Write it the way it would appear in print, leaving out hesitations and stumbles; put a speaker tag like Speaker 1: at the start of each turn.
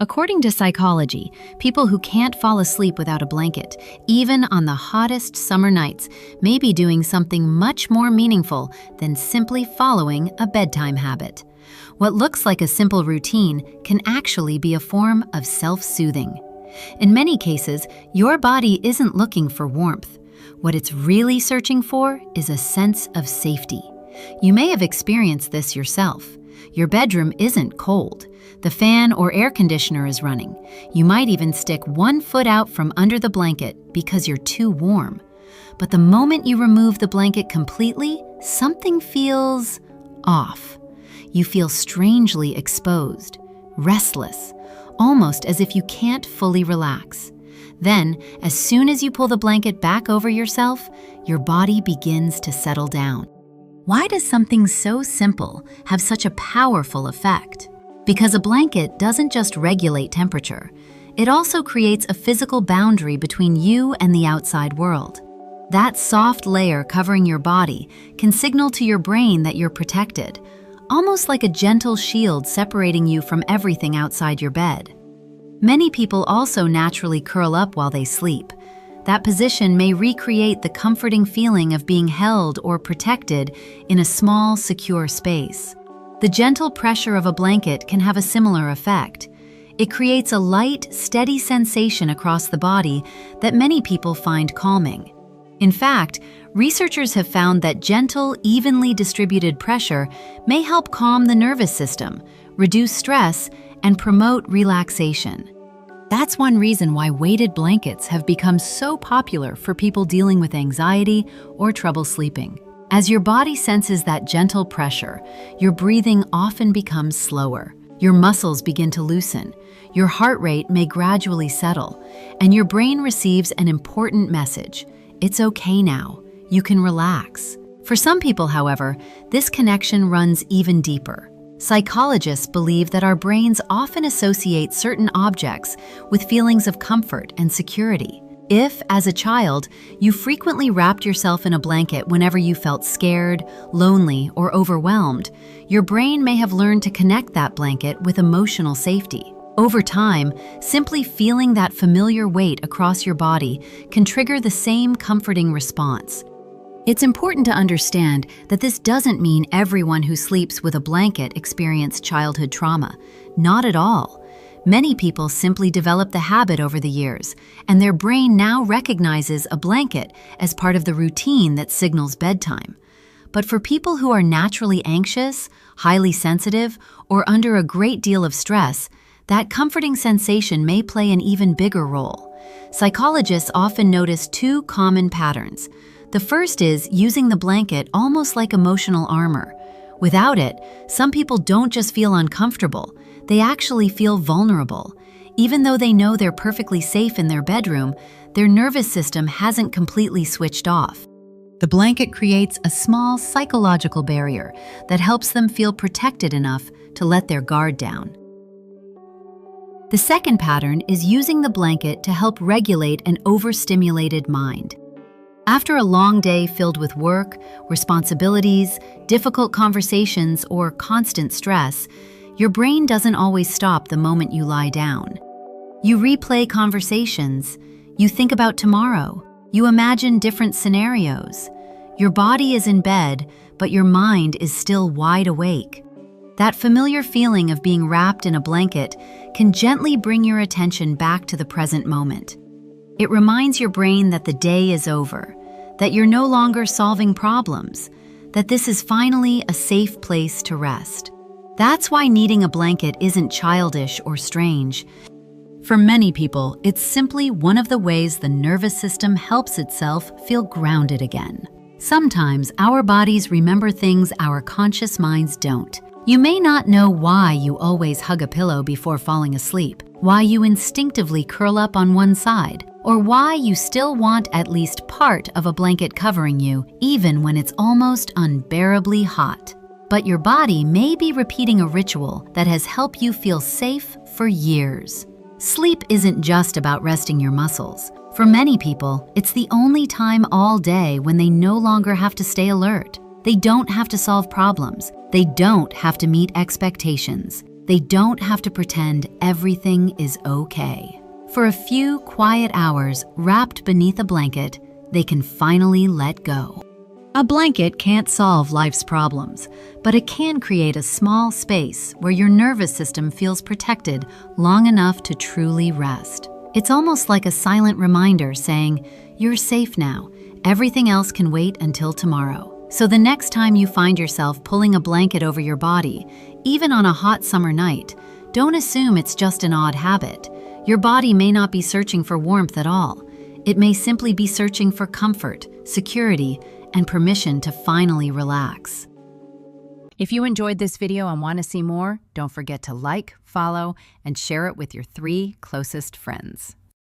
Speaker 1: According to psychology, people who can't fall asleep without a blanket, even on the hottest summer nights, may be doing something much more meaningful than simply following a bedtime habit. What looks like a simple routine can actually be a form of self-soothing. In many cases, your body isn't looking for warmth. What it's really searching for is a sense of safety. You may have experienced this yourself. Your bedroom isn't cold. The fan or air conditioner is running. You might even stick one foot out from under the blanket because you're too warm. But the moment you remove the blanket completely, something feels off. You feel strangely exposed, restless, almost as if you can't fully relax. Then, as soon as you pull the blanket back over yourself, your body begins to settle down. Why does something so simple have such a powerful effect? Because a blanket doesn't just regulate temperature, it also creates a physical boundary between you and the outside world. That soft layer covering your body can signal to your brain that you're protected, almost like a gentle shield separating you from everything outside your bed. Many people also naturally curl up while they sleep. That position may recreate the comforting feeling of being held or protected in a small, secure space. The gentle pressure of a blanket can have a similar effect. It creates a light, steady sensation across the body that many people find calming. In fact, researchers have found that gentle, evenly distributed pressure may help calm the nervous system, reduce stress, and promote relaxation. That's one reason why weighted blankets have become so popular for people dealing with anxiety or trouble sleeping. As your body senses that gentle pressure, your breathing often becomes slower. Your muscles begin to loosen, your heart rate may gradually settle, and your brain receives an important message. It's okay now. You can relax. For some people, however, this connection runs even deeper. Psychologists believe that our brains often associate certain objects with feelings of comfort and security. If, as a child, you frequently wrapped yourself in a blanket whenever you felt scared, lonely, or overwhelmed, your brain may have learned to connect that blanket with emotional safety. Over time, simply feeling that familiar weight across your body can trigger the same comforting response. It's important to understand that this doesn't mean everyone who sleeps with a blanket experienced childhood trauma. Not at all. Many people simply develop the habit over the years, and their brain now recognizes a blanket as part of the routine that signals bedtime. But for people who are naturally anxious, highly sensitive, or under a great deal of stress, that comforting sensation may play an even bigger role. Psychologists often notice two common patterns. The first is using the blanket almost like emotional armor. Without it, some people don't just feel uncomfortable, they actually feel vulnerable. Even though they know they're perfectly safe in their bedroom, their nervous system hasn't completely switched off. The blanket creates a small psychological barrier that helps them feel protected enough to let their guard down. The second pattern is using the blanket to help regulate an overstimulated mind. After a long day filled with work, responsibilities, difficult conversations, or constant stress, your brain doesn't always stop the moment you lie down. You replay conversations, you think about tomorrow, you imagine different scenarios. Your body is in bed, but your mind is still wide awake. That familiar feeling of being wrapped in a blanket can gently bring your attention back to the present moment. It reminds your brain that the day is over, that you're no longer solving problems, that this is finally a safe place to rest. That's why needing a blanket isn't childish or strange. For many people, it's simply one of the ways the nervous system helps itself feel grounded again. Sometimes our bodies remember things our conscious minds don't. You may not know why you always hug a pillow before falling asleep, why you instinctively curl up on one side, or why you still want at least part of a blanket covering you, even when it's almost unbearably hot. But your body may be repeating a ritual that has helped you feel safe for years. Sleep isn't just about resting your muscles. For many people, it's the only time all day when they no longer have to stay alert. They don't have to solve problems. They don't have to meet expectations. They don't have to pretend everything is okay. For a few quiet hours wrapped beneath a blanket, they can finally let go. A blanket can't solve life's problems, but it can create a small space where your nervous system feels protected long enough to truly rest. It's almost like a silent reminder saying, "You're safe now. Everything else can wait until tomorrow." So the next time you find yourself pulling a blanket over your body, even on a hot summer night, don't assume it's just an odd habit. Your body may not be searching for warmth at all. It may simply be searching for comfort, security, and permission to finally relax. If you enjoyed this video and want to see more, don't forget to like, follow, and share it with your 3 closest friends.